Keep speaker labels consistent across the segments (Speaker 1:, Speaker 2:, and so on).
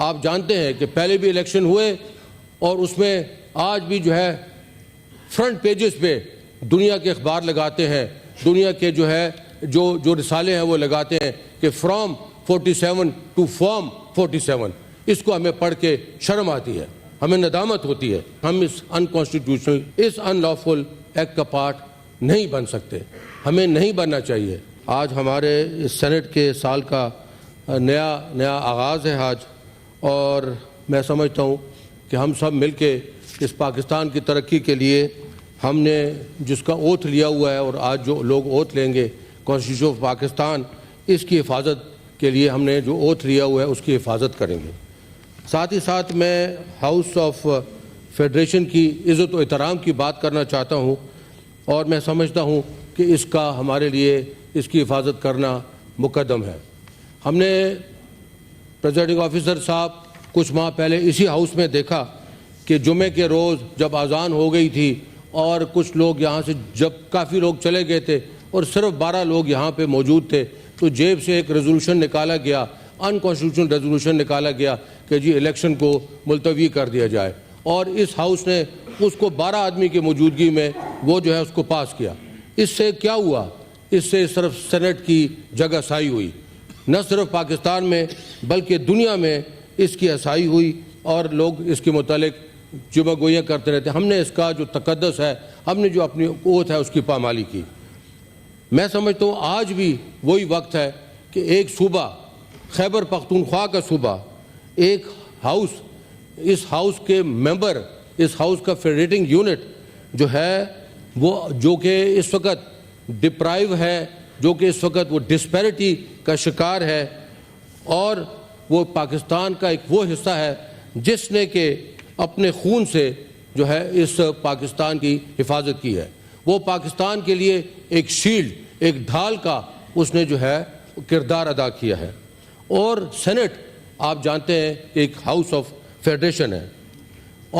Speaker 1: آپ جانتے ہیں کہ پہلے بھی الیکشن ہوئے اور اس میں آج بھی جو ہے فرنٹ پیجز پہ دنیا کے اخبار لگاتے ہیں، دنیا کے جو رسالے ہیں وہ لگاتے ہیں کہ فرام 47 ٹو فارم 47۔ اس کو ہمیں پڑھ کے شرم آتی ہے، ہمیں ندامت ہوتی ہے۔ ہم اس انکانسٹیٹیوشنل، اس ان لافل ایکٹ کا پارٹ نہیں بن سکتے، ہمیں نہیں بننا چاہیے۔ آج ہمارے اس سینٹ کے سال کا نیا آغاز ہے آج، اور میں سمجھتا ہوں کہ ہم سب مل کے اس پاکستان کی ترقی کے لیے ہم نے جس کا اوتھ لیا ہوا ہے، اور آج جو لوگ اوتھ لیں گے کانسٹیٹیوشن آف پاکستان، اس کی حفاظت کے لیے ہم نے جو اوتھ لیا ہوا ہے اس کی حفاظت کریں گے۔ ساتھ ہی ساتھ میں ہاؤس آف فیڈریشن کی عزت و احترام کی بات کرنا چاہتا ہوں، اور میں سمجھتا ہوں کہ اس کا ہمارے لیے اس کی حفاظت کرنا مقدم ہے۔ ہم نے پریزائڈنگ آفیسر صاحب کچھ ماہ پہلے اسی ہاؤس میں دیکھا کہ جمعے کے روز جب اذان ہو گئی تھی اور کچھ لوگ یہاں سے جب کافی لوگ چلے گئے تھے اور صرف 12 لوگ یہاں پہ موجود تھے، تو جیب سے ایک ریزولوشن نکالا گیا، انکانسٹیٹیوشنل ریزولوشن نکالا گیا کہ جی الیکشن کو ملتوی کر دیا جائے، اور اس ہاؤس نے اس کو 12 آدمی کی موجودگی میں وہ جو ہے اس کو پاس کیا۔ اس سے کیا ہوا؟ اس سے صرف سینٹ کی جگہ سائی ہوئی، نہ صرف پاکستان میں بلکہ دنیا میں اس کی اسائی ہوئی، اور لوگ اس کے متعلق جمعہ گوئیاں کرتے رہتے ہیں۔ ہم نے اس کا جو تقدس ہے، ہم نے جو اپنی اوتھ ہے اس کی پامالی کی۔ میں سمجھتا ہوں آج بھی وہی وقت ہے کہ ایک صوبہ، خیبر پختونخوا کا صوبہ، ایک ہاؤس، اس ہاؤس کے ممبر، اس ہاؤس کا فیڈریٹنگ یونٹ جو ہے وہ جو کہ اس وقت ڈپرائیو ہے، جو کہ اس وقت وہ ڈسپیرٹی کا شکار ہے، اور وہ پاکستان کا ایک وہ حصہ ہے جس نے کہ اپنے خون سے جو ہے اس پاکستان کی حفاظت کی ہے۔ وہ پاکستان کے لیے ایک شیلڈ، ایک ڈھال کا اس نے جو ہے کردار ادا کیا ہے۔ اور سینٹ آپ جانتے ہیں کہ ایک ہاؤس آف فیڈریشن ہے،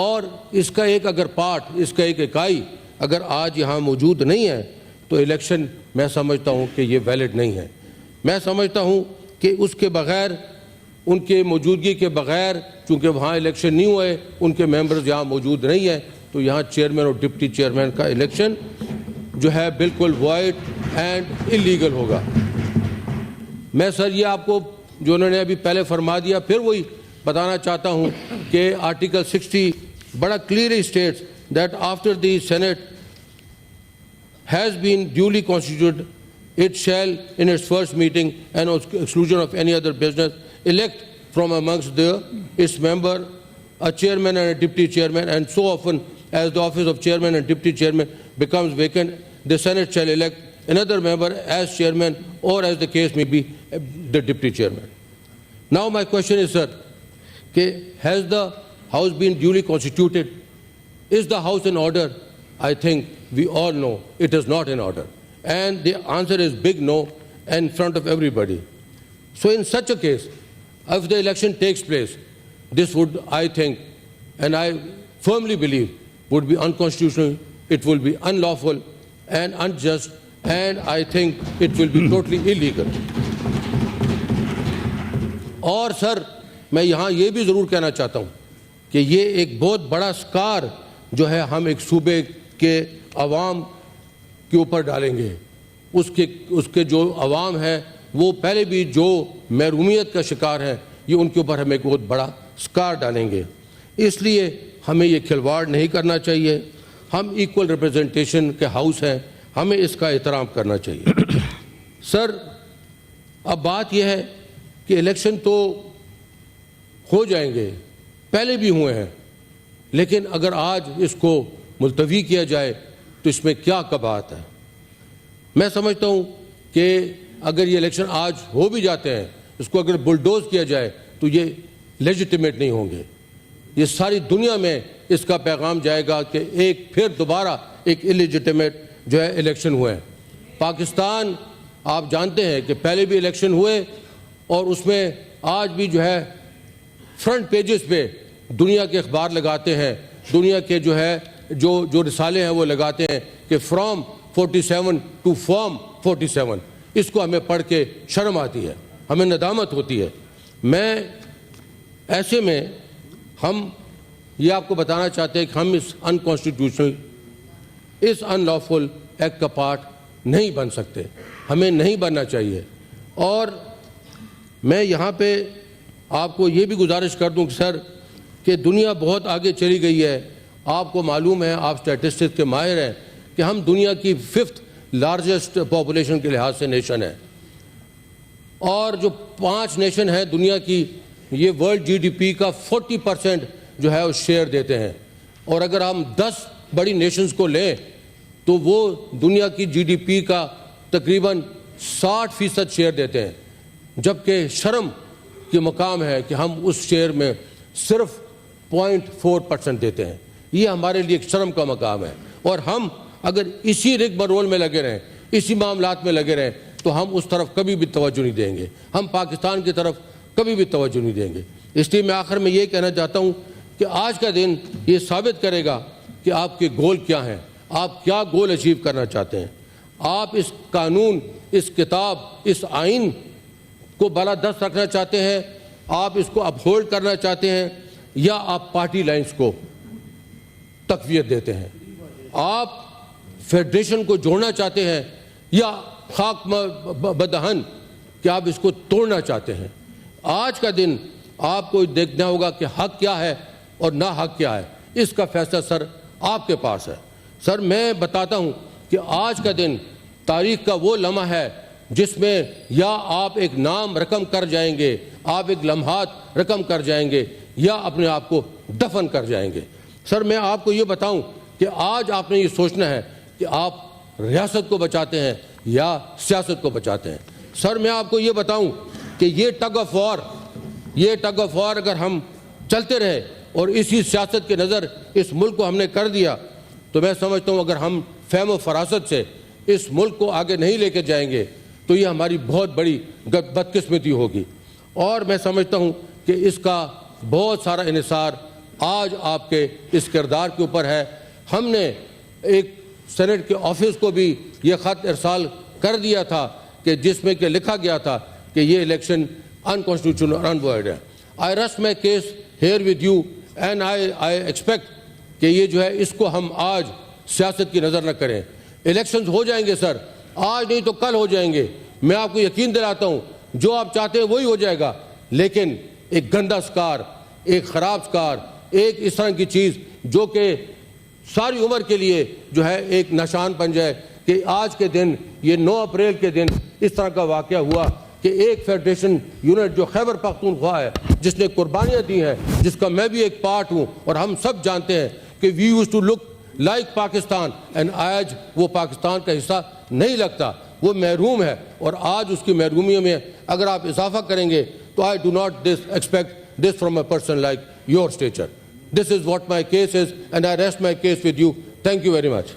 Speaker 1: اور اس کا ایک اگر پارٹ، اس کا ایک اکائی اگر آج یہاں موجود نہیں ہے تو الیکشن میں سمجھتا ہوں کہ یہ ویلڈ نہیں ہے۔ میں سمجھتا ہوں کہ اس کے بغیر، ان کے موجودگی کے بغیر، چونکہ وہاں الیکشن نہیں ہوئے، ان کے ممبرز یہاں موجود نہیں ہیں، تو یہاں چیئرمین اور ڈپٹی چیئرمین کا الیکشن جو ہے بالکل وائڈ اینڈ انلیگل ہوگا۔ میں سر یہ آپ کو جو انہوں نے ابھی پہلے فرما دیا، پھر وہی بتانا چاہتا ہوں کہ آرٹیکل 60 بڑا clearly status that after the Senate has been duly constituted, it shall in its first meeting and on exclusion of any other business elect from amongst its member a chairman and a deputy chairman, and so often as the office of chairman and deputy chairman becomes vacant, the Senate shall elect another member as chairman, or as the case may be, the deputy chairman. Now my question is, sir, has the house been duly constituted? Is the house in order? I think we all know it is not in order, and the answer is big no in front of everybody. So in such a case, if the election takes place, this would, I think, and I firmly believe, would be unconstitutional, it will be unlawful and unjust, and I think it will be totally illegal. اور سر میں یہاں یہ بھی ضرور کہنا چاہتا ہوں کہ یہ ایک بہت بڑا سکار جو ہے ہم ایک صوبے کے عوام کے اوپر ڈالیں گے۔ اس کے جو عوام ہیں وہ پہلے بھی جو محرومیت کا شکار ہیں، یہ ان کے اوپر ہم ایک بہت بڑا سکار ڈالیں گے۔ اس لیے ہمیں یہ کھلواڑ نہیں کرنا چاہیے۔ ہم ایکول ریپرزنٹیشن کے ہاؤس ہیں، ہمیں اس کا احترام کرنا چاہیے۔ سر اب بات یہ ہے کہ الیکشن تو ہو جائیں گے، پہلے بھی ہوئے ہیں، لیکن اگر آج اس کو ملتوی کیا جائے تو اس میں کیا کباہت ہے؟ میں سمجھتا ہوں کہ اگر یہ الیکشن آج ہو بھی جاتے ہیں، اس کو اگر بلڈوز کیا جائے تو یہ لیجیٹیمیٹ نہیں ہوں گے۔ یہ ساری دنیا میں اس کا پیغام جائے گا کہ ایک پھر دوبارہ ایک انلیجیٹیمیٹ جو ہے الیکشن ہوئے ہیں۔ پاکستان آپ جانتے ہیں کہ پہلے بھی الیکشن ہوئے اور اس میں آج بھی جو ہے فرنٹ پیجز پہ دنیا کے اخبار لگاتے ہیں، دنیا کے جو ہے جو رسالے ہیں وہ لگاتے ہیں کہ فرام 47 ٹو فارم 47۔ اس کو ہمیں پڑھ کے شرم آتی ہے، ہمیں ندامت ہوتی ہے۔ میں ایسے میں ہم یہ آپ کو بتانا چاہتے ہیں کہ ہم اس انکانسٹیٹیوشنل اس ان لافل ایکٹ کا پارٹ نہیں بن سکتے, ہمیں نہیں بننا چاہیے. اور میں یہاں پہ آپ کو یہ بھی گزارش کر دوں کہ سر کہ دنیا بہت آگے چلی گئی ہے. آپ کو معلوم ہے, آپ اسٹیٹسٹکس کے ماہر ہیں, کہ ہم دنیا کی 5th لارجسٹ پاپولیشن کے لحاظ سے نیشن ہے, اور جو 5 نیشن ہیں دنیا کی, یہ ورلڈ جی ڈی پی کا 40% جو ہے وہ شیئر دیتے ہیں. اور اگر ہم 10 بڑی نیشنز کو لیں تو وہ دنیا کی جی ڈی پی کا تقریباً 60% شیئر دیتے ہیں, جبکہ شرم کی مقام ہے کہ ہم اس شیئر میں صرف 0.4% دیتے ہیں. یہ ہمارے لیے ایک شرم کا مقام ہے, اور ہم اگر اسی رگمرول میں لگے رہیں, اسی معاملات میں لگے رہیں, تو ہم اس طرف کبھی بھی توجہ نہیں دیں گے, ہم پاکستان کی طرف کبھی بھی توجہ نہیں دیں گے. اس لیے میں آخر میں یہ کہنا چاہتا ہوں کہ آج کا دن یہ ثابت کرے گا کہ آپ کے گول کیا ہیں, آپ کیا گول اچیو کرنا چاہتے ہیں. آپ اس قانون, اس کتاب, اس آئین کو بالادست رکھنا چاہتے ہیں, آپ اس کو اپہولڈ کرنا چاہتے ہیں, یا آپ پارٹی لائنز کو تقویت دیتے ہیں, آپ فیڈریشن کو جوڑنا چاہتے ہیں, یا خاک بدہن کہ آپ اس کو توڑنا چاہتے ہیں. آج کا دن آپ کو دیکھنا ہوگا کہ حق کیا ہے اور نا حق کیا ہے. اس کا فیصلہ سر آپ کے پاس ہے. سر میں بتاتا ہوں کہ آج کا دن تاریخ کا وہ لمحہ ہے جس میں یا آپ ایک نام رقم کر جائیں گے, آپ ایک لمحات رقم کر جائیں گے, یا اپنے آپ کو دفن کر جائیں گے. سر میں آپ کو یہ بتاؤں کہ آج آپ نے یہ سوچنا ہے کہ آپ ریاست کو بچاتے ہیں یا سیاست کو بچاتے ہیں. سر میں آپ کو یہ بتاؤں کہ یہ ٹگ آف وار اگر ہم چلتے رہے اور اسی سیاست کے نظر اس ملک کو ہم نے کر دیا, تو میں سمجھتا ہوں اگر ہم فہم و فراست سے اس ملک کو آگے نہیں لے کے جائیں گے تو یہ ہماری بہت بڑی بدقسمتی ہوگی. اور میں سمجھتا ہوں کہ اس کا بہت سارا انحصار آج آپ کے اس کردار کے اوپر ہے. ہم نے ایک سینٹ کے آفس کو بھی یہ خط ارسال کر دیا تھا کہ جس میں کہ لکھا گیا تھا کہ یہ الیکشن انکانسٹیٹیوشنل اور انوائڈ ہے. I rest my case here with you and I expect کہ یہ جو ہے اس کو ہم آج سیاست کی نظر نہ کریں. الیکشنز ہو جائیں گے سر, آج نہیں تو کل ہو جائیں گے. میں آپ کو یقین دلاتا ہوں جو آپ چاہتے ہیں وہی ہو جائے گا, لیکن ایک گندا سکار, ایک خراب سکار, ایک اس طرح کی چیز جو کہ ساری عمر کے لیے جو ہے ایک نشان بن جائے کہ آج کے دن, یہ 9 اپریل کے دن اس طرح کا واقعہ ہوا کہ ایک فیڈریشن یونٹ جو خیبر پختونخوا ہے, جس نے قربانیاں دی ہیں, جس کا میں بھی ایک پارٹ ہوں, اور ہم سب جانتے ہیں کہ we used to look like Pakistan, and آج وہ پاکستان کا حصہ نہیں لگتا, وہ محروم ہے. اور آج اس کی محرومیوں میں اگر آپ اضافہ کریں گے تو I do not expect this from a person like your stature. This is what my case is, and I rest my case with you. Thank you very much.